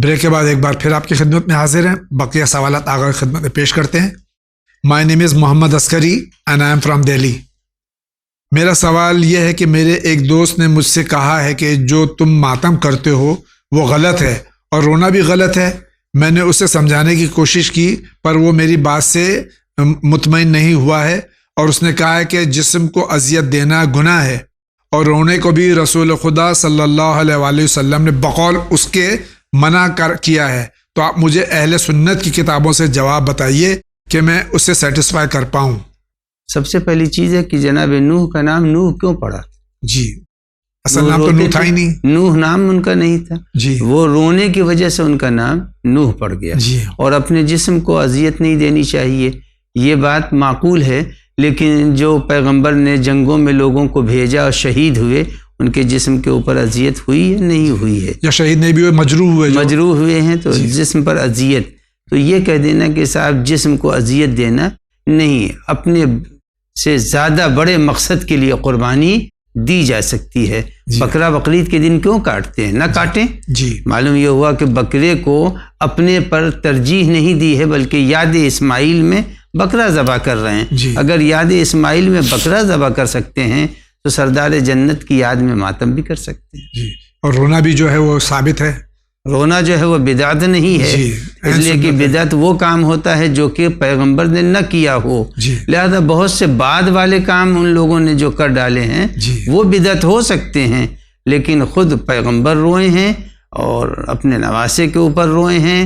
Break کے بعد ایک بار پھر آپ کی خدمت میں حاضر ہیں. بقیہ سوالات آگے خدمت میں پیش کرتے ہیں. مائی نیم از محمد عسکری and I am from Delhi. میرا سوال یہ ہے کہ میرے ایک دوست نے مجھ سے کہا ہے کہ جو تم ماتم کرتے ہو وہ غلط ہے اور رونا بھی غلط ہے. میں نے اسے سمجھانے کی کوشش کی پر وہ میری بات سے مطمئن نہیں ہوا ہے اور اس نے کہا ہے کہ جسم کو اذیت دینا گناہ ہے اور رونے کو بھی رسول خدا صلی اللہ علیہ وآلہ وسلم نے بقول اس کے منع کیا ہے. تو آپ مجھے اہل سنت کی کتابوں سے جواب بتائیے کہ میں اسے سیٹسفائی کر پاؤں. سب سے پہلی چیز ہے کہ جناب نوح کا نام نوح کیوں پڑا؟ جی اصل نام تو نوح تھا ہی نہیں. نوح نام ان کا نہیں تھا جی. وہ رونے کی وجہ سے ان کا نام نوح پڑ گیا. جی. اور اپنے جسم کو اذیت نہیں دینی چاہیے، یہ بات معقول ہے. لیکن جو پیغمبر نے جنگوں میں لوگوں کو بھیجا اور شہید ہوئے، ان کے جسم کے اوپر اذیت ہوئی یا نہیں ہوئی ہے؟ یا شہید نہیں بھی ہوئے، مجروح ہوئے ہیں تو جی. جسم پر اذیت، تو یہ کہہ دینا کہ صاحب جسم کو اذیت دینا نہیں، اپنے سے زیادہ بڑے مقصد کے لیے قربانی دی جا سکتی ہے. جی. بکرا بقرعید کے دن کیوں کاٹتے ہیں؟ نہ کاٹیں. جی. معلوم یہ ہوا کہ بکرے کو اپنے پر ترجیح نہیں دی ہے بلکہ یاد اسماعیل میں بکرا ذبح کر رہے ہیں. جی. اگر یاد اسماعیل میں بکرا ذبح کر سکتے ہیں تو سردار جنت کی یاد میں ماتم بھی کر سکتے ہیں. جی. اور رونا بھی جو ہے وہ ثابت ہے. رونا جو ہے وہ بدعت نہیں ہے. جی. اس لیے کہ بدعت وہ کام ہوتا ہے جو کہ پیغمبر نے نہ کیا ہو. جی. لہذا بہت سے بعد والے کام ان لوگوں نے جو کر ڈالے ہیں جی. وہ بدعت ہو سکتے ہیں، لیکن خود پیغمبر روئے ہیں اور اپنے نواسے کے اوپر روئے ہیں،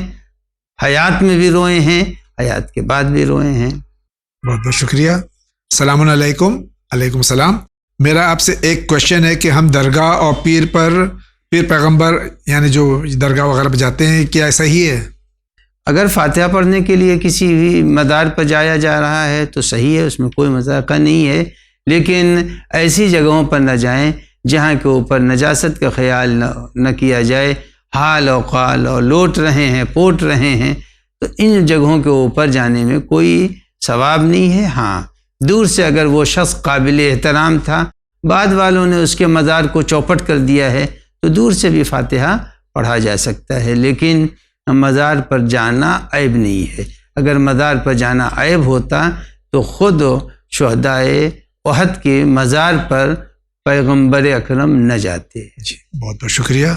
حیات میں بھی روئے ہیں، حیات کے بعد بھی روئے ہیں. بہت بہت شکریہ. السلام علیکم. علیکم السلام. میرا آپ سے ایک کوشچن ہے کہ ہم درگاہ اور پیر پیغمبر یعنی جو درگاہ وغیرہ پہ جاتے ہیں، کیا ایسا ہی ہے؟ اگر فاتحہ پڑھنے کے لیے کسی بھی مدار پر جایا جا رہا ہے تو صحیح ہے، اس میں کوئی مذاقہ نہیں ہے. لیکن ایسی جگہوں پر نہ جائیں جہاں کے اوپر نجاست کا خیال نہ کیا جائے. حال و قال اور لوٹ رہے ہیں، پوٹ رہے ہیں، تو ان جگہوں کے اوپر جانے میں کوئی ثواب نہیں ہے. ہاں، دور سے اگر وہ شخص قابل احترام تھا، بعد والوں نے اس کے مزار کو چوپٹ کر دیا ہے، تو دور سے بھی فاتحہ پڑھا جا سکتا ہے. لیکن مزار پر جانا عیب نہیں ہے. اگر مزار پر جانا عیب ہوتا تو خود شہدائے احد کے مزار پر پیغمبر اکرم نہ جاتے. جی بہت بہت شکریہ.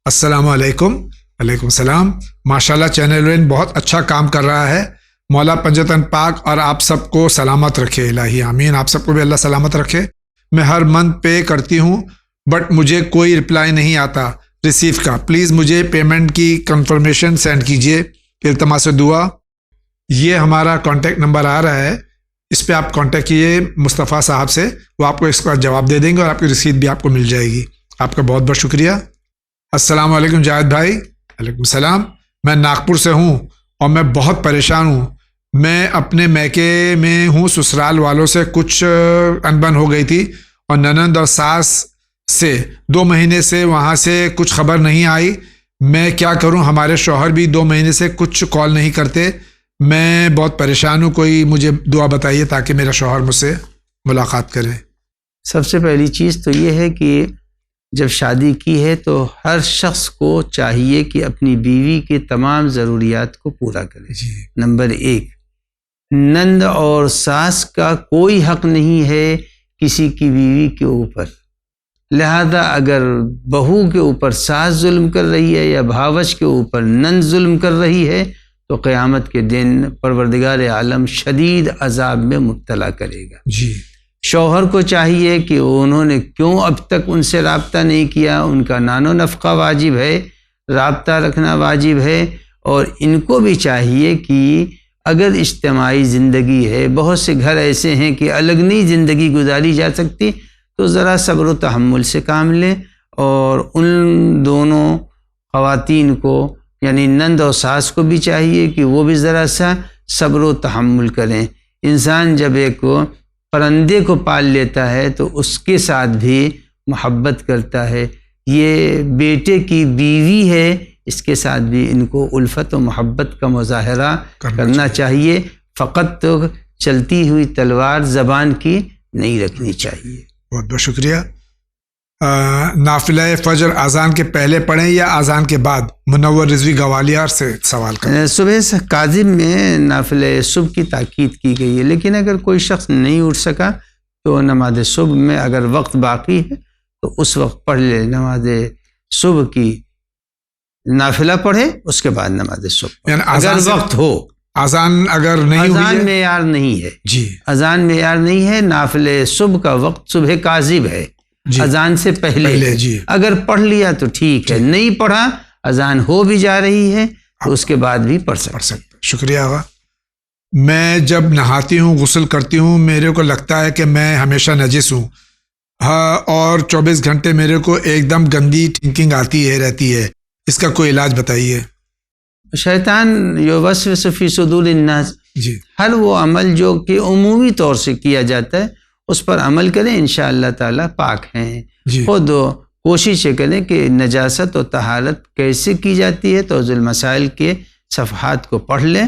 السلام علیکم. علیکم السلام. ماشاءاللہ چینل وین بہت اچھا کام کر رہا ہے. مولا پنجتن پاک اور آپ سب کو سلامت رکھے. الہی آمین. آپ سب کو بھی اللہ سلامت رکھے. میں ہر منتھ پے کرتی ہوں بٹ مجھے کوئی رپلائی نہیں آتا ریسیو کا. پلیز مجھے پیمنٹ کی کنفرمیشن سینڈ کیجیے. التماس دعا. یہ ہمارا کانٹیکٹ نمبر آ رہا ہے، اس پہ آپ کانٹیکٹ کیجیے مصطفیٰ صاحب سے، وہ آپ کو اس کا جواب دے دیں گے اور آپ کی رسید بھی آپ کو مل جائے گی. آپ کا بہت بہت شکریہ. السلام علیکم جاوید بھائی. علیکم السلام. میں ناگپور سے ہوں اور میں بہت پریشان ہوں. میں اپنے میکے میں ہوں. سسرال والوں سے کچھ انبن ہو گئی تھی اور ننند اور ساس سے 2 مہینے سے وہاں سے کچھ خبر نہیں آئی. میں کیا کروں؟ ہمارے شوہر بھی 2 مہینے سے کچھ کال نہیں کرتے. میں بہت پریشان ہوں. کوئی مجھے دعا بتائیے تاکہ میرا شوہر مجھ سے ملاقات کرے. سب سے پہلی چیز تو یہ ہے کہ جب شادی کی ہے تو ہر شخص کو چاہیے کہ اپنی بیوی کے تمام ضروریات کو پورا کرے. جی. نمبر 1، نند اور ساس کا کوئی حق نہیں ہے کسی کی بیوی کے اوپر. لہذا اگر بہو کے اوپر ساس ظلم کر رہی ہے یا بھاوش کے اوپر نند ظلم کر رہی ہے تو قیامت کے دن پروردگار عالم شدید عذاب میں مبتلا کرے گا. جی. شوہر کو چاہیے کہ انہوں نے کیوں اب تک ان سے رابطہ نہیں کیا. ان کا نان و نفقہ واجب ہے، رابطہ رکھنا واجب ہے. اور ان کو بھی چاہیے کہ اگر اجتماعی زندگی ہے، بہت سے گھر ایسے ہیں کہ الگ نہیں زندگی گزاری جا سکتی، تو ذرا صبر و تحمل سے کام لیں. اور ان دونوں خواتین کو یعنی نند اور ساس کو بھی چاہیے کہ وہ بھی ذرا سا صبر و تحمل کریں. انسان جب ایک پرندے کو پال لیتا ہے تو اس کے ساتھ بھی محبت کرتا ہے. یہ بیٹے کی بیوی ہے، اس کے ساتھ بھی ان کو الفت و محبت کا مظاہرہ کرنا چاہیے. فقط تو چلتی ہوئی تلوار زبان کی نہیں رکھنی چاہیے. بہت بہت شکریہ. نافلہ فجر اذان کے پہلے پڑھیں یا اذان کے بعد؟ منور رضوی گوالیار سے سوال کریں۔ صبح سے کاظم میں نافلہ صبح کی تاکید کی گئی ہے، لیکن اگر کوئی شخص نہیں اٹھ سکا تو نماز صبح میں اگر وقت باقی ہے تو اس وقت پڑھ لے، نماز صبح کی نافلہ پڑھے، اس کے بعد نماز صبح، یعنی اگر وقت ہو۔ اذان اگر نہیں ہوئی اذان ہے، معیار نہیں ہے جی اذان معیار نہیں ہے، نافلہ صبح کا وقت صبح کاذب ہے، جی اذان سے پہلے جی اگر پڑھ لیا تو ٹھیک ہے، نہیں پڑھا اذان ہو بھی جا رہی ہے تو اس کے بعد بھی پڑھ سکتے۔ شکریہ آغا۔ میں جب نہاتی ہوں، غسل کرتی ہوں، میرے کو لگتا ہے کہ میں ہمیشہ نجس ہوں، ہاں، اور 24 گھنٹے میرے کو ایک دم گندی تھنکنگ آتی ہے رہتی ہے، اس کا کوئی علاج بتائیے۔ شیطان یوسوس فی صدور الناس، جی ہر وہ عمل جو کہ عمومی طور سے کیا جاتا ہے اس پر عمل کریں، انشاءاللہ تعالیٰ پاک ہیں۔ جی خود کوشش کریں کہ نجاست و طہارت کیسے کی جاتی ہے، توضیح المسائل کے صفحات کو پڑھ لیں،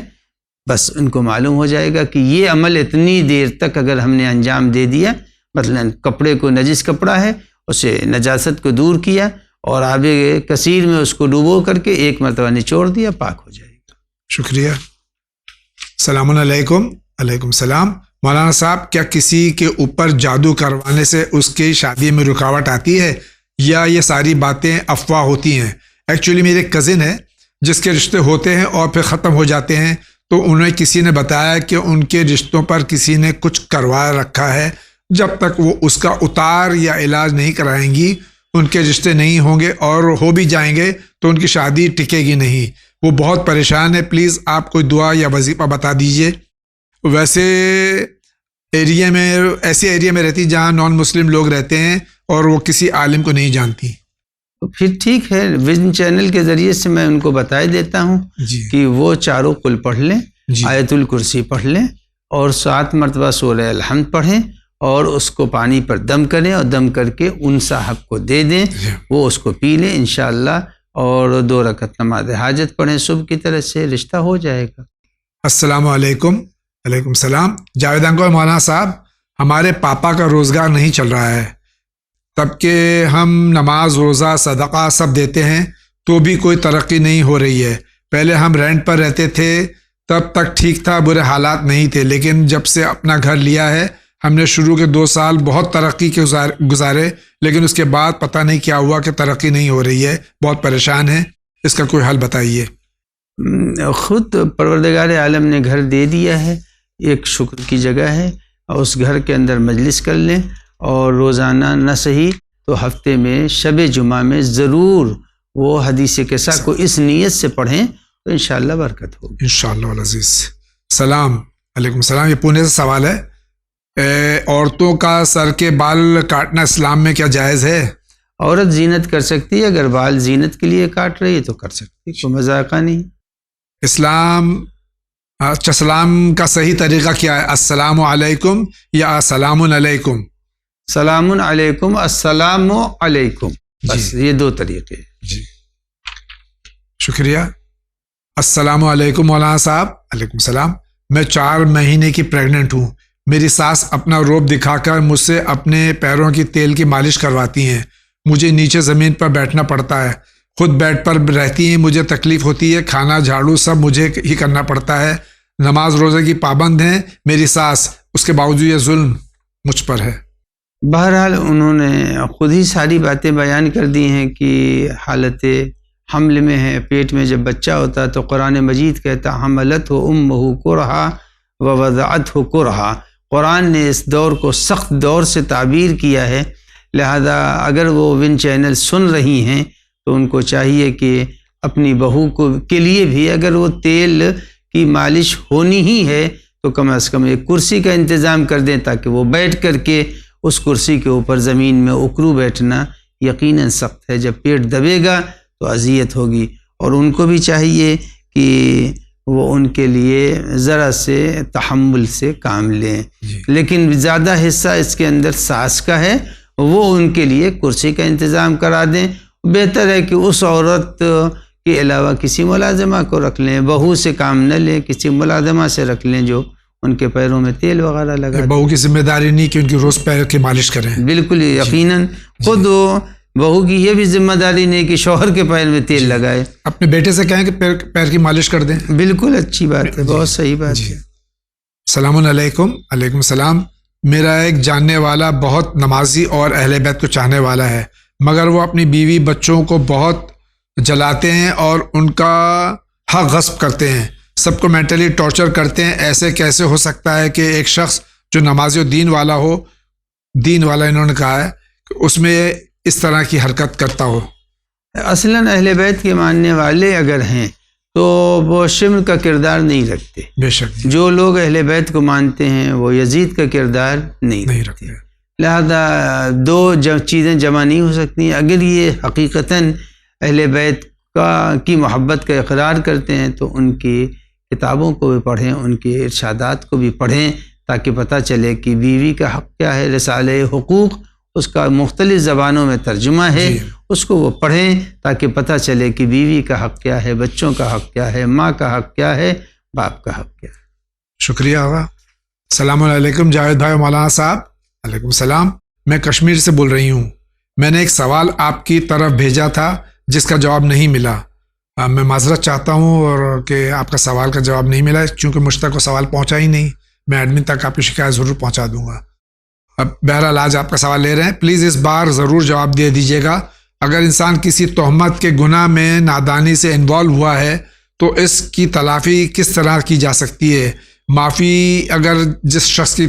بس ان کو معلوم ہو جائے گا کہ یہ عمل اتنی دیر تک اگر ہم نے انجام دے دیا، مثلا کپڑے کو نجس کپڑا ہے اسے نجاست کو دور کیا اور آب کثیر میں اس کو ڈوبو کر کے ایک مرتبہ نچوڑ دیا، پاک ہو جائے گا۔ شکریہ۔ السلام علیکم۔ علیکم السلام۔ مولانا صاحب، کیا کسی کے اوپر جادو کروانے سے اس کی شادی میں رکاوٹ آتی ہے یا یہ ساری باتیں افواہ ہوتی ہیں؟ ایکچولی میرے کزن ہے جس کے رشتے ہوتے ہیں اور پھر ختم ہو جاتے ہیں، تو انہیں کسی نے بتایا کہ ان کے رشتوں پر کسی نے کچھ کروا رکھا ہے، جب تک وہ اس کا اتار یا علاج نہیں کرائیں گی ان کے رشتے نہیں ہوں گے، اور ہو بھی جائیں گے تو ان کی شادی ٹکے گی نہیں۔ وہ بہت پریشان ہے، پلیز آپ کوئی دعا یا وظیفہ بتا دیجئے۔ ویسے ایریا میں، ایسے ایریا میں رہتی جہاں نان مسلم لوگ رہتے ہیں اور وہ کسی عالم کو نہیں جانتی۔ تو پھر ٹھیک ہے، ویژن چینل کے ذریعے سے میں ان کو بتا دیتا ہوں جی کہ وہ چاروں قل پڑھ لیں، جی آیت الکرسی پڑھ لیں اور 7 مرتبہ سورہ الحمد پڑھیں اور اس کو پانی پر دم کریں اور دم کر کے ان صاحب کو دے دیں، وہ اس کو پی لیں انشاءاللہ، اور 2 رکعت نماز حاجت پڑھیں صبح کی طرح سے رشتہ ہو جائے گا۔ السلام علیکم۔ علیکم السلام۔ جاوید انکل، مولانا صاحب، ہمارے پاپا کا روزگار نہیں چل رہا ہے، تب کہ ہم نماز، روزہ، صدقہ سب دیتے ہیں تو بھی کوئی ترقی نہیں ہو رہی ہے۔ پہلے ہم رینٹ پر رہتے تھے تب تک ٹھیک تھا، برے حالات نہیں تھے، لیکن جب سے اپنا گھر لیا ہے ہم نے شروع کے 2 سال بہت ترقی کے گزارے، لیکن اس کے بعد پتہ نہیں کیا ہوا کہ ترقی نہیں ہو رہی ہے، بہت پریشان ہیں، اس کا کوئی حل بتائیے۔ خود پروردگار عالم نے گھر دے دیا ہے، ایک شکر کی جگہ ہے، اور اس گھر کے اندر مجلس کر لیں، اور روزانہ نہ صحیح تو ہفتے میں شب جمعہ میں ضرور وہ حدیث قصہ کو اس نیت سے پڑھیں تو انشاءاللہ برکت ہوگی انشاءاللہ العزیز۔ سلام علیکم السلام، یہ پونے سے سوال ہے، عورتوں کا سر کے بال کاٹنا اسلام میں کیا جائز ہے؟ عورت زینت کر سکتی ہے، اگر بال زینت کے لیے کاٹ رہی ہے تو کر سکتی ہے، کوئی مذاقہ نہیں۔ سلام کا صحیح طریقہ کیا ہے؟ السلام علیکم یا السلام علیکم؟ سلام علیکم، السلام علیکم، بس یہ 2 طریقے۔ جی شکریہ۔ السلام علیکم مولانا صاحب۔ علیکم السلام۔ میں 4 مہینے کی پریگننٹ ہوں، میری ساس اپنا روب دکھا کر مجھ سے اپنے پیروں کی تیل کی مالش کرواتی ہیں، مجھے نیچے زمین پر بیٹھنا پڑتا ہے، خود بیڈ پر رہتی ہیں، مجھے تکلیف ہوتی ہے، کھانا جھاڑو سب مجھے ہی کرنا پڑتا ہے، نماز روزے کی پابند ہیں میری ساس، اس کے باوجود یہ ظلم مجھ پر ہے۔ بہرحال انہوں نے خود ہی ساری باتیں بیان کر دی ہیں کہ حالت حمل میں ہے، پیٹ میں جب بچہ ہوتا تو قرآن مجید کہتا حملتہ امہ کرہا ووضعتہ کرہا، قرآن نے اس دور کو سخت دور سے تعبیر کیا ہے، لہذا اگر وہ ون چینل سن رہی ہیں تو ان کو چاہیے کہ اپنی بہو کے لیے بھی اگر وہ تیل کی مالش ہونی ہی ہے تو کم از کم ایک کرسی کا انتظام کر دیں تاکہ وہ بیٹھ کر کے اس کرسی کے اوپر زمین میں اکڑو بیٹھنا یقیناً سخت ہے، جب پیٹ دبے گا تو اذیت ہوگی، اور ان کو بھی چاہیے کہ وہ ان کے لیے ذرا سے تحمل سے کام لیں، لیکن زیادہ حصہ اس کے اندر ساس کا ہے، وہ ان کے لیے کرسی کا انتظام کرا دیں۔ بہتر ہے کہ اس عورت کے علاوہ کسی ملازمہ کو رکھ لیں، بہو سے کام نہ لیں، کسی ملازمہ سے رکھ لیں جو ان کے پیروں میں تیل وغیرہ لگا دیں۔ بہو کی ذمہ داری نہیں کہ ان کی روز پیر کی مالش کریں۔ بالکل یقیناً خود بہو کی یہ بھی ذمہ داری نہیں کہ شوہر کے پیر میں تیل لگائے۔ اپنے بیٹے سے کہیں کہ پیر کی مالش کر دیں۔ بالکل اچھی بات ہے، بہت صحیح بات ہے۔ السلام علیکم۔ علیکم السلام۔ میرا ایک جاننے والا بہت نمازی اور اہل بیت کو چاہنے والا ہے، مگر وہ اپنی بیوی بچوں کو بہت جلاتے ہیں اور ان کا حق غصب کرتے ہیں، سب کو مینٹلی ٹارچر کرتے ہیں۔ ایسے کیسے ہو سکتا ہے کہ ایک شخص جو نمازی و دین والا ہو، دین والا انہوں نے کہا ہے، کہ اس میں اس طرح کی حرکت کرتا ہو؟ اصلاً اہل بیت کے ماننے والے اگر ہیں تو وہ شمر کا کردار نہیں رکھتے۔ بے شک جو لوگ اہل بیت کو مانتے ہیں وہ یزید کا کردار نہیں رکھتے۔ لہذا دو چیزیں جمع نہیں ہو سکتی۔ اگر یہ حقیقتاً اہل بیت کی محبت کا اقرار کرتے ہیں تو ان کی کتابوں کو بھی پڑھیں، ان کے ارشادات کو بھی پڑھیں، تاکہ پتہ چلے کہ بیوی کا حق کیا ہے۔ رسالہ حقوق اس کا مختلف زبانوں میں ترجمہ ہے، اس کو وہ پڑھیں تاکہ پتہ چلے کہ بیوی کا حق کیا ہے، بچوں کا حق کیا ہے، ماں کا حق کیا ہے، باپ کا حق کیا ہے۔ شکریہ آغا۔ السلام علیکم جاوید بھائی مولانا صاحب۔ علیکم السلام۔ میں کشمیر سے بول رہی ہوں۔ میں نے ایک سوال آپ کی طرف بھیجا تھا جس کا جواب نہیں ملا۔ میں معذرت چاہتا ہوں اور کہ آپ کا سوال کا جواب نہیں ملا، چونکہ مجھ تک وہ سوال پہنچا ہی نہیں۔ میں ایڈمن تک آپ کی شکایت ضرور پہنچا دوں گا۔ اب بہرحال آج آپ کا سوال لے رہے ہیں، پلیز اس بار ضرور جواب دے دیجیے گا۔ اگر انسان کسی تہمت کے گناہ میں نادانی سے انوالو ہوا ہے تو اس کی تلافی کس طرح کی جا سکتی ہے؟ معافی، اگر جس شخص کی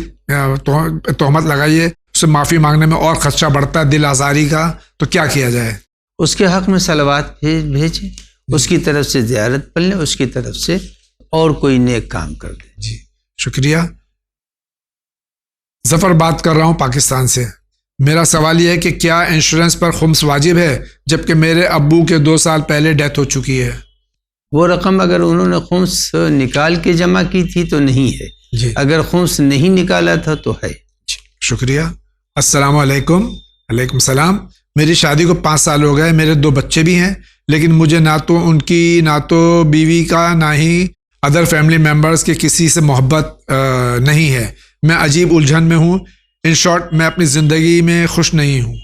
تہمت لگائیے اسے معافی مانگنے میں اور خدشہ بڑھتا ہے دل آزاری کا، تو کیا کیا جائے؟ اس کے حق میں صلوات بھیجیں، اس کی طرف سے زیارت پڑھ لیں، اس کی طرف سے اور کوئی نیک کام کر دیں۔ جی شکریہ۔ ظفر بات کر رہا ہوں پاکستان سے۔ میرا سوال یہ ہے کہ کیا انشورنس پر خمس واجب ہے، جبکہ میرے ابو کے 2 سال پہلے ڈیتھ ہو چکی ہے؟ وہ رقم اگر انہوں نے خمس نکال کے جمع کی تھی تو نہیں ہے، جی اگر خمس نہیں نکالا تھا تو ہے۔ شکریہ۔ السلام علیکم۔ علیکم السلام۔ میری شادی کو 5 سال ہو گئے، میرے 2 بچے بھی ہیں، لیکن مجھے نہ تو ان کی نہ تو بیوی کا نہ ہی ادر فیملی ممبرز کے کسی سے محبت نہیں ہے۔ میں عجیب الجھن میں ہوں۔ ان شارٹ میں اپنی زندگی میں خوش نہیں ہوں۔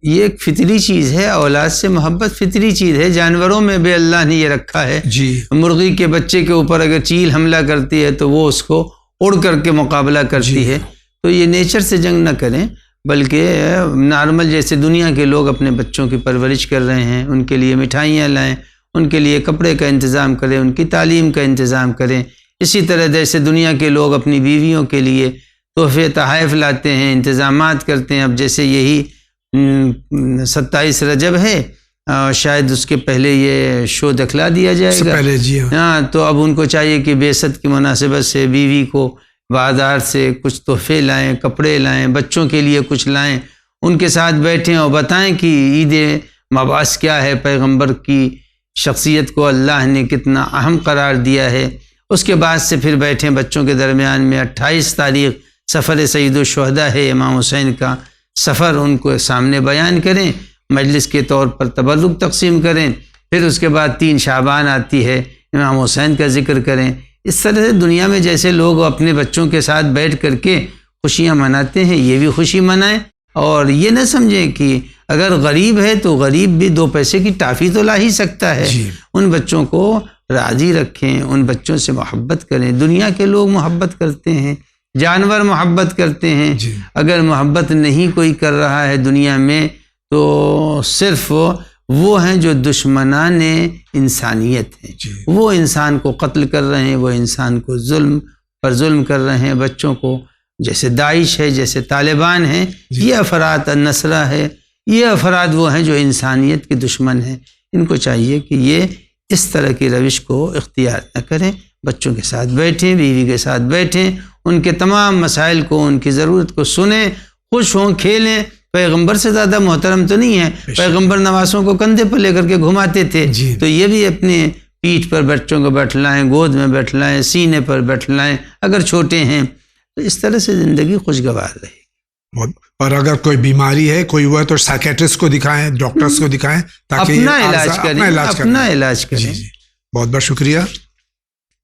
یہ ایک فطری چیز ہے، اولاد سے محبت فطری چیز ہے، جانوروں میں بھی اللہ نے یہ رکھا ہے۔ جی مرغی کے بچے کے اوپر اگر چیل حملہ کرتی ہے تو وہ اس کو اڑ کر کے مقابلہ کرتی ہے، تو یہ نیچر سے جنگ نہ کریں، بلکہ نارمل جیسے دنیا کے لوگ اپنے بچوں کی پرورش کر رہے ہیں، ان کے لیے مٹھائیاں لائیں، ان کے لیے کپڑے کا انتظام کریں، ان کی تعلیم کا انتظام کریں۔ اسی طرح جیسے دنیا کے لوگ اپنی بیویوں کے لیے تحفے تحائف لاتے ہیں، انتظامات کرتے ہیں۔ اب جیسے یہی 27 رجب ہے، شاید اس کے پہلے یہ شو دکھلا دیا جائے گا پہلے، جی ہاں، تو اب ان کو چاہیے کہ بعثت کی مناسبت سے بیوی کو بازار سے کچھ تحفے لائیں، کپڑے لائیں، بچوں کے لیے کچھ لائیں، ان کے ساتھ بیٹھیں اور بتائیں کہ عید مبعث کیا ہے، پیغمبر کی شخصیت کو اللہ نے کتنا اہم قرار دیا ہے۔ اس کے بعد سے پھر بیٹھیں بچوں کے درمیان میں 28 تاریخ سفر سید الشہداء ہے امام حسین کا سفر، ان کو سامنے بیان کریں، مجلس کے طور پر تبرک تقسیم کریں، پھر اس کے بعد 3 شعبان آتی ہے، امام حسین کا ذکر کریں۔ اس طرح سے دنیا میں جیسے لوگ اپنے بچوں کے ساتھ بیٹھ کر کے خوشیاں مناتے ہیں، یہ بھی خوشی منائیں، اور یہ نہ سمجھیں کہ اگر غریب ہے تو غریب بھی 2 پیسے کی ٹافی تو لا ہی سکتا ہے۔ ان بچوں کو راضی رکھیں، ان بچوں سے محبت کریں۔ دنیا کے لوگ محبت کرتے ہیں، جانور محبت کرتے ہیں، اگر محبت نہیں کوئی کر رہا ہے دنیا میں تو صرف وہ ہیں جو دشمنان انسانیت ہیں، وہ انسان کو قتل کر رہے ہیں، وہ انسان کو ظلم پر ظلم کر رہے ہیں، بچوں کو، جیسے داعش ہے، جیسے طالبان ہیں، یہ افراد النصرہ ہے، یہ افراد وہ ہیں جو انسانیت کے دشمن ہیں۔ ان کو چاہیے کہ یہ اس طرح کی روش کو اختیار نہ کریں، بچوں کے ساتھ بیٹھیں، بیوی کے ساتھ بیٹھیں، ان کے تمام مسائل کو، ان کی ضرورت کو سنیں، خوش ہوں، کھیلیں۔ پیغمبر سے زیادہ محترم تو نہیں ہے، پیغمبر نواسوں کو کندھے پر لے کر کے گھماتے تھے، تو یہ بھی اپنے پیٹھ پر بچوں کو بیٹھلائیں، گود میں بیٹھلائیں، سینے پر بیٹھلائیں اگر چھوٹے ہیں، تو اس طرح سے زندگی خوشگوار رہے گی۔ اور اگر کوئی بیماری ہے، کوئی ہوا ہے تو سائیکیٹرسٹ کو دکھائیں، ڈاکٹرز کو دکھائیں، تاکہ اپنا علاج کریں۔ جی بہت بہت شکریہ۔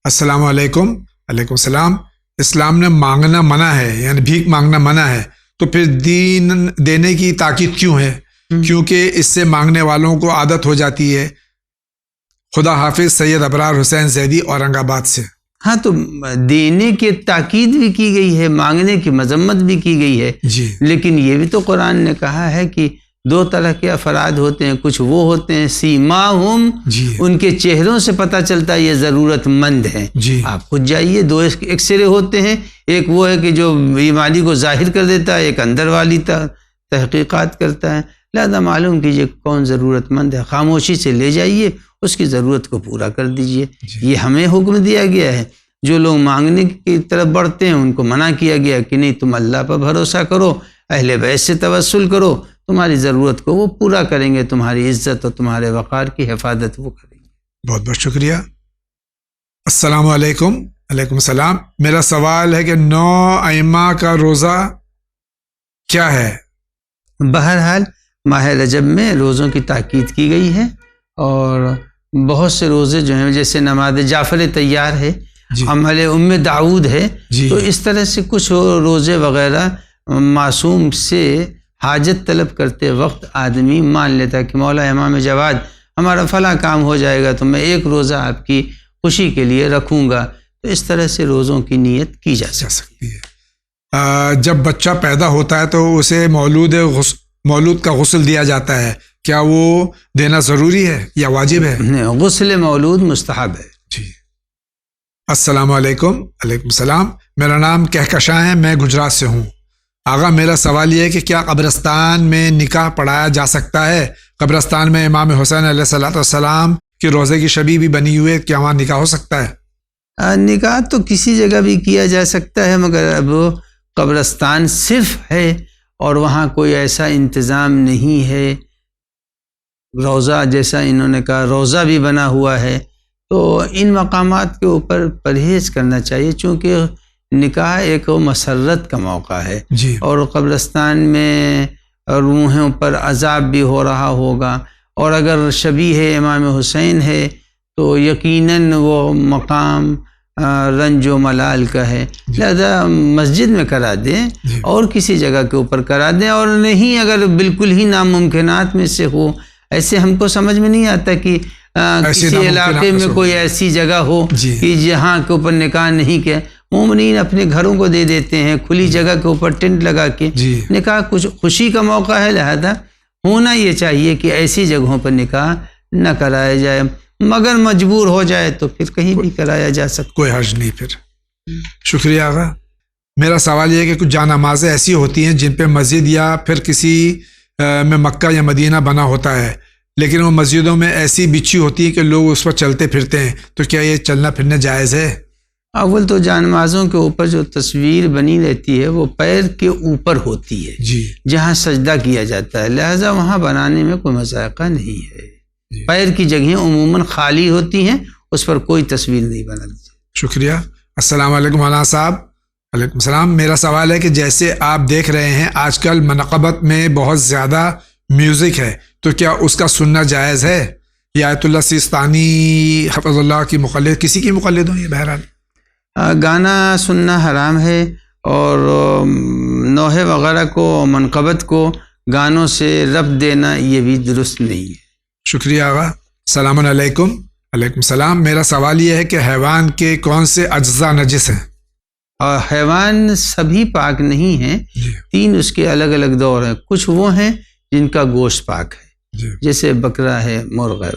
السلام علیکم۔ علیکم السلام۔ اسلام نے مانگنا منع ہے، یعنی بھیک مانگنا منع ہے، تو پھر دین دینے کی تاکید کیوں ہے؟ کیونکہ اس سے مانگنے والوں کو عادت ہو جاتی ہے۔ خدا حافظ، سید ابرار حسین زیدی، اورنگ آباد سے۔ ہاں، تو دینے کی تاکید بھی کی گئی ہے، مانگنے کی مذمت بھی کی گئی ہے، جی، لیکن یہ بھی تو قرآن نے کہا ہے کہ دو طرح کے افراد ہوتے ہیں، کچھ وہ ہوتے ہیں سیماہم، جی، ان کے چہروں سے پتہ چلتا ہے یہ ضرورت مند ہیں۔ جی، آپ خود جائیے، دو ایک سرے ہوتے ہیں، ایک وہ ہے کہ جو بیماری کو ظاہر کر دیتا ہے، ایک اندر والی تحقیقات کرتا ہے۔ لہذا معلوم کیجئے کون ضرورت مند ہے، خاموشی سے لے جائیے، اس کی ضرورت کو پورا کر دیجئے۔ یہ ہمیں حکم دیا گیا ہے۔ جو لوگ مانگنے کی طرف بڑھتے ہیں ان کو منع کیا گیا کہ نہیں، تم اللہ پر بھروسہ کرو، اہل بیت سے توسل کرو، تمہاری ضرورت کو وہ پورا کریں گے، تمہاری عزت اور تمہارے وقار کی حفاظت وہ کریں گے۔ بہت بہت شکریہ۔ السلام علیکم۔ وعلیکم السلام۔ میرا سوال ہے کہ 9 ائمہ کا روزہ کیا ہے؟ بہرحال ماہ رجب میں روزوں کی تاکید کی گئی ہے، اور بہت سے روزے جو ہیں، جیسے نماز جعفر طیار ہے، جی، عمل ام داؤد ہے، جی، تو اس طرح سے کچھ روزے وغیرہ معصوم سے حاجت طلب کرتے وقت آدمی مان لیتا کہ مولا امام جواد ہمارا فلاں کام ہو جائے گا تو میں ایک روزہ آپ کی خوشی کے لیے رکھوں گا، تو اس طرح سے روزوں کی نیت کی جا سکتی ہے۔ جب بچہ پیدا ہوتا ہے تو اسے مولود کا غسل دیا جاتا ہے، کیا وہ دینا ضروری ہے یا واجب ہے؟ غسل مولود مستحب ہے۔ جی۔ السلام علیکم۔ وعلیکم السلام۔ میرا نام کہکشاں ہے، میں گجرات سے ہوں۔ آغا میرا سوال یہ ہے کہ کیا قبرستان میں نکاح پڑھایا جا سکتا ہے؟ قبرستان میں امام حسین علیہ الصلوۃ والسلام کی روزے کی شبیہ بھی بنی ہوئی ہے، کیا وہاں نکاح ہو سکتا ہے؟ نکاح تو کسی جگہ بھی کیا جا سکتا ہے، مگر اب قبرستان صرف ہے اور وہاں کوئی ایسا انتظام نہیں ہے، روزہ جیسا انہوں نے کہا روزہ بھی بنا ہوا ہے، تو ان مقامات کے اوپر پرہیز کرنا چاہیے، چونکہ نکاح ایک مسرت کا موقع ہے، جی، اور قبرستان میں روحوں پر عذاب بھی ہو رہا ہوگا، اور اگر شبیہ امام حسین ہے تو یقیناً وہ مقام رنج و ملال کا ہے، لہذا مسجد میں کرا دیں اور کسی جگہ کے اوپر کرا دیں، اور نہیں اگر بالکل ہی ناممکنات میں سے ہو، ایسے ہم کو سمجھ میں نہیں آتا کہ کسی علاقے میں کوئی ایسی جگہ ہو کہ جہاں کے اوپر نکاح نہیں کیا، مومنین اپنے گھروں کو دے دیتے ہیں کھلی جگہ کے اوپر ٹینٹ لگا کے، نکاح کچھ خوشی کا موقع ہے، لہذا ہونا یہ چاہیے کہ ایسی جگہوں پر نکاح نہ کرایا جائے، مگر مجبور ہو جائے تو پھر کہیں بھی کرایا جا سکتا، کوئی حرج نہیں پھر۔ شکریہ آغا۔ میرا سوال یہ ہے کہ کچھ جانمازیں ایسی ہوتی ہیں جن پہ مسجد یا پھر کسی میں مکہ یا مدینہ بنا ہوتا ہے، لیکن وہ مسجدوں میں ایسی بچھی ہوتی ہے کہ لوگ اس پر چلتے پھرتے ہیں، تو کیا یہ چلنا پھرنا جائز ہے؟ اول تو جانمازوں کے اوپر جو تصویر بنی رہتی ہے وہ پیر کے اوپر ہوتی ہے، جی، جہاں جہاں سجدہ کیا جاتا ہے، لہذا وہاں بنانے میں کوئی مذائقہ نہیں ہے، پیر کی جگہیں عموماً خالی ہوتی ہیں، اس پر کوئی تصویر نہیں بناتی۔ شکریہ۔ السلام علیکم مولانا صاحب۔ وعلیکم السلام۔ میرا سوال ہے کہ جیسے آپ دیکھ رہے ہیں آج کل منقبت میں بہت زیادہ میوزک ہے، تو کیا اس کا سننا جائز ہے؟ یہ آیت اللہ سیستانی حفظ اللہ کی مقلد، کسی کی مقلد ہوں یہ بہرحال؟ گانا سننا حرام ہے، اور نوحے وغیرہ کو منقبت کو گانوں سے ربط دینا یہ بھی درست نہیں ہے۔ شکریہ آغا۔ السلام علیکم۔ وعلیکم السلام۔ میرا سوال یہ ہے کہ حیوان کے کون سے اجزاء نجس ہیں؟ اور حیوان سبھی پاک نہیں ہیں، 3 اس کے الگ الگ دور ہیں، کچھ وہ ہیں جن کا گوشت پاک ہے، جیسے بکرا ہے، مرغ ہے،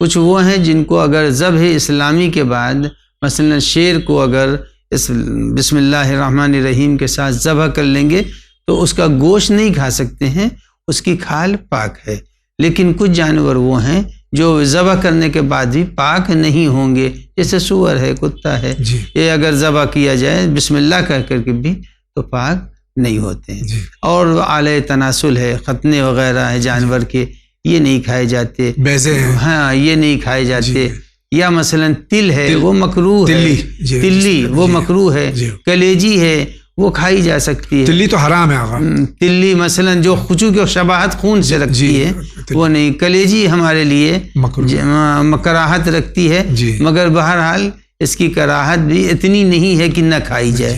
کچھ وہ ہیں جن کو اگر ذبح اسلامی کے بعد مثلا شیر کو اگر بسم اللہ الرحمن الرحیم کے ساتھ ذبح کر لیں گے تو اس کا گوشت نہیں کھا سکتے ہیں، اس کی کھال پاک ہے، لیکن کچھ جانور وہ ہیں جو ذبح کرنے کے بعد بھی پاک نہیں ہوں گے، جیسے سور ہے، کتا ہے، یہ اگر ذبح کیا جائے بسم اللہ کہہ کر کے بھی تو پاک نہیں ہوتے ہیں۔ اور آلہ تناسل ہے، ختنے وغیرہ ہے جانور کے، یہ نہیں کھائے جاتے، بیزے ہیں، ہاں یہ نہیں کھائے جاتے، یا مثلا تل ہے وہ مکروہ ہے، تلی وہ مکروہ ہے، کلیجی ہے وہ کھائی جا سکتی ہے، تلی تو حرام ہے آقا، تلی مثلا جو خچو کی شباہت خون سے رکھتی ہے وہ نہیں، کلیجی ہمارے لیے مکراہت رکھتی ہے، مگر بہرحال اس کی کراہت بھی اتنی نہیں ہے کہ نہ کھائی جائے.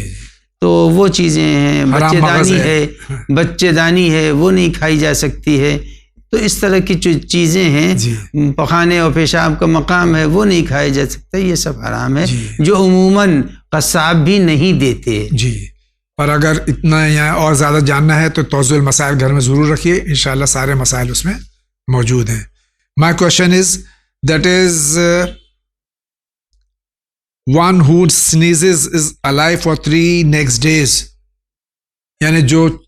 تو وہ چیزیں ہیں، بچے دانی ہے وہ نہیں کھائی جا سکتی ہے. تو اس طرح کی جو چیزیں ہیں، پخانے اور پیشاب کا مقام ہے وہ نہیں کھایا جا سکتا. یہ سب حرام ہے جو عموماً قصاب بھی نہیں دیتے. جی، اور اگر اتنا یا اور زیادہ جاننا ہے تو توضیح المسائل گھر میں ضرور رکھیے، انشاءاللہ سارے مسائل اس میں موجود ہیں. My question is, that is, one who sneezes is alive for 3 next days. یعنی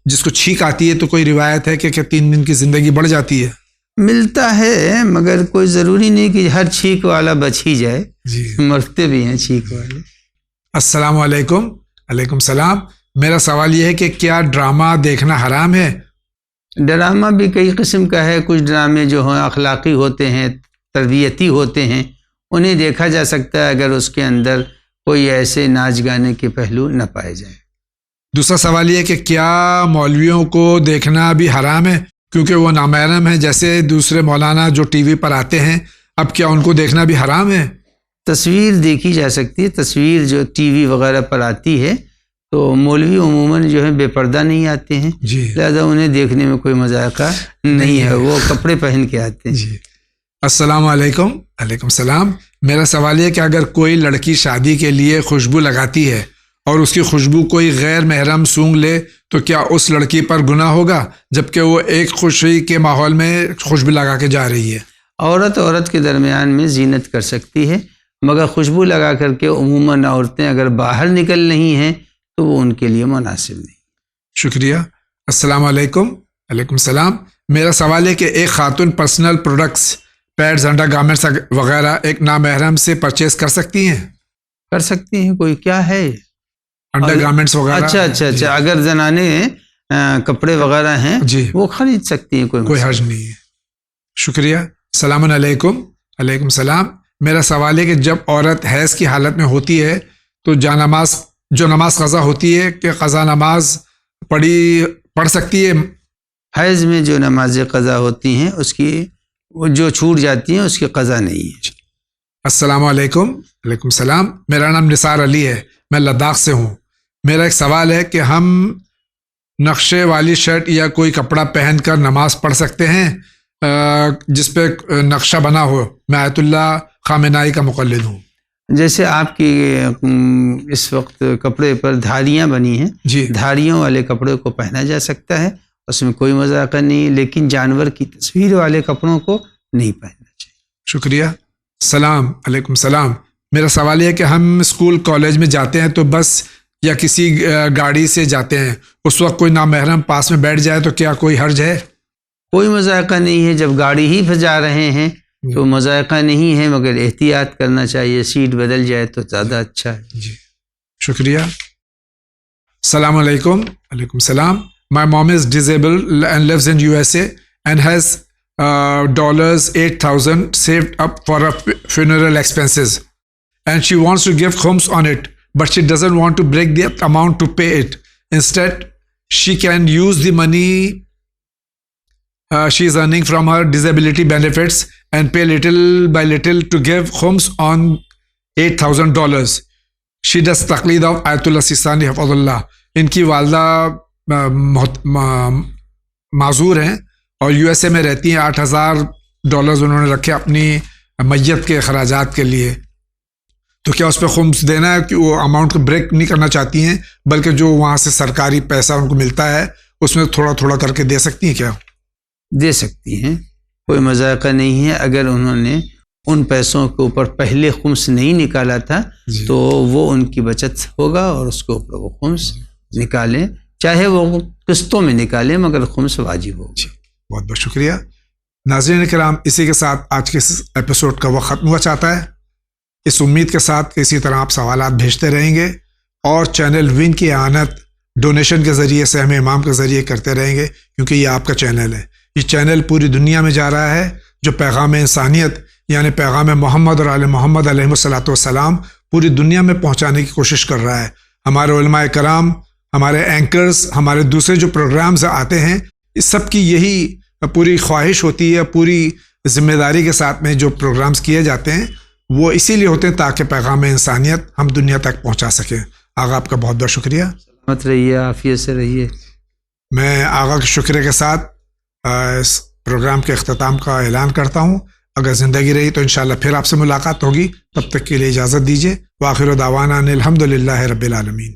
جس کو چھینک آتی ہے تو کوئی روایت ہے کہ 3 دن کی زندگی بڑھ جاتی ہے؟ ملتا ہے، مگر کوئی ضروری نہیں کہ ہر چھینک والا بچ ہی جائے. جی، مرتے بھی ہیں چھینک والے. السلام علیکم. علیکم السلام. میرا سوال یہ ہے کہ کیا ڈرامہ دیکھنا حرام ہے؟ ڈرامہ بھی کئی قسم کا ہے. کچھ ڈرامے جو ہیں اخلاقی ہوتے ہیں، تربیتی ہوتے ہیں، انہیں دیکھا جا سکتا ہے اگر اس کے اندر کوئی ایسے ناچ گانے کے پہلو نہ پائے جائیں. دوسرا سوال یہ ہے کہ کیا مولویوں کو دیکھنا بھی حرام ہے کیونکہ وہ نامحرم ہیں، جیسے دوسرے مولانا جو ٹی وی پر آتے ہیں، اب کیا ان کو دیکھنا بھی حرام ہے؟ تصویر دیکھی جا سکتی ہے. تصویر جو ٹی وی وغیرہ پر آتی ہے تو مولوی عموماً جو ہے بے پردہ نہیں آتے ہیں، لہذا انہیں دیکھنے میں کوئی مذائقہ نہیں ہے. وہ کپڑے پہن کے آتے ہیں. جی. السلام علیکم. علیکم السلام. میرا سوال یہ کہ اگر کوئی لڑکی شادی کے لیے خوشبو لگاتی ہے اور اس کی خوشبو کوئی غیر محرم سونگھ لے تو کیا اس لڑکی پر گناہ ہوگا جبکہ وہ ایک خوشی کے ماحول میں خوشبو لگا کے جا رہی ہے؟ عورت کے درمیان میں زینت کر سکتی ہے، مگر خوشبو لگا کر کے عموماً عورتیں اگر باہر نکل رہی ہیں تو وہ ان کے لیے مناسب نہیں. شکریہ. السلام علیکم. علیکم السلام. میرا سوال ہے کہ ایک خاتون personal products, pads, under garments وغیرہ ایک نامحرم سے پرچیز کر سکتی ہیں؟ کر سکتی ہیں. کوئی کیا ہے انڈر گارمنٹس وغیرہ؟ اچھا. اگر زنانے کپڑے وغیرہ ہیں جی وہ خرید سکتی ہیں، کوئی حرج نہیں ہے. شکریہ. السلام علیکم. علیکم السلام. میرا سوال ہے کہ جب عورت حیض کی حالت میں ہوتی ہے تو جو نماز قضا ہوتی ہے کہ قضا نماز پڑھ سکتی ہے؟ حیض میں جو نماز قضا ہوتی ہیں اس کی جو چھوٹ جاتی ہیں اس کی قضا نہیں ہے. السلام علیکم. علیکم السلام. میرا نام نثار علی ہے، میں لداخ سے ہوں. میرا ایک سوال ہے کہ ہم نقشے والی شرٹ یا کوئی کپڑا پہن کر نماز پڑھ سکتے ہیں جس پہ نقشہ بنا ہو؟ میں آیت اللہ خامنائی کا مقلد ہوں. جیسے آپ کی اس وقت کپڑے پر دھاریاں بنی ہیں، جی، دھاریوں والے کپڑے کو پہنا جا سکتا ہے، اس میں کوئی مذاق نہیں، لیکن جانور کی تصویر والے کپڑوں کو نہیں پہننا چاہیے. شکریہ. السلام علیکم. السلام. میرا سوال یہ ہے کہ ہم اسکول کالج میں جاتے ہیں تو بس یا کسی گاڑی سے جاتے ہیں، اس وقت کوئی نامحرم پاس میں بیٹھ جائے تو کیا کوئی حرج ہے؟ کوئی مذائقہ نہیں ہے. جب گاڑی ہی پہ جا رہے ہیں تو مذائقہ نہیں ہے، مگر احتیاط کرنا چاہیے، سیٹ بدل جائے تو زیادہ اچھا ہے. جی شکریہ. السلام علیکم. علیکم السلام. My mom is disabled and lives in USA and has $8,000 saved up for her funeral expenses, and she wants to give khums on it, but she doesn't want to break the amount to pay it. Instead, she can use the money she is earning from her disability benefits and pay little by little to give khums on $8,000. She does taqleed of Ayatollah Sistani Hafazullah. ان کی والدہ معذور ہیں اور U S A میں رہتی ہیں. $8,000 انہوں نے رکھے اپنی میت کے اخراجات کے لیے. تو کیا اس پہ خمس دینا ہے کہ وہ اماؤنٹ کو بریک نہیں کرنا چاہتی ہیں بلکہ جو وہاں سے سرکاری پیسہ ان کو ملتا ہے اس میں تھوڑا تھوڑا کر کے دے سکتی ہیں؟ کیا دے سکتی ہیں، کوئی مذائقہ نہیں ہے. اگر انہوں نے ان پیسوں کے اوپر پہلے خمس نہیں نکالا تھا تو وہ ان کی بچت ہوگا اور اس کے اوپر وہ خمس نکالیں، چاہے وہ قسطوں میں نکالیں، مگر خمس واجب ہو. جی بہت بہت شکریہ. ناظرین کرام، اسی کے ساتھ آج کے اس ایپیسوڈ کا وقت ختم ہوا چاہتا ہے. اس امید کے ساتھ کہ اسی طرح آپ سوالات بھیجتے رہیں گے اور چینل ون کی اعانت ڈونیشن کے ذریعے سہم امام کے ذریعے کرتے رہیں گے، کیونکہ یہ آپ کا چینل ہے. یہ چینل پوری دنیا میں جا رہا ہے جو پیغام انسانیت یعنی پیغام محمد اور آل محمد علیہ الصلوۃ والسلام پوری دنیا میں پہنچانے کی کوشش کر رہا ہے. ہمارے علماء کرام، ہمارے اینکرز، ہمارے دوسرے جو پروگرامز آتے ہیں، اس سب کی یہی پوری خواہش ہوتی ہے، پوری ذمہ داری کے ساتھ میں جو پروگرامز کیے جاتے ہیں وہ اسی لیے ہوتے ہیں تاکہ پیغام انسانیت ہم دنیا تک پہنچا سکیں۔ آغا آپ کا بہت بہت شکریہ۔ سلامت رہیے، عافیت سے رہیے۔ میں آغا کے شکریہ کے ساتھ اس پروگرام کے اختتام کا اعلان کرتا ہوں۔ اگر زندگی رہی تو انشاءاللہ پھر آپ سے ملاقات ہوگی، تب تک کے لیے اجازت دیجیے۔ وآخر دعوانا ان الحمد للہ رب العالمین۔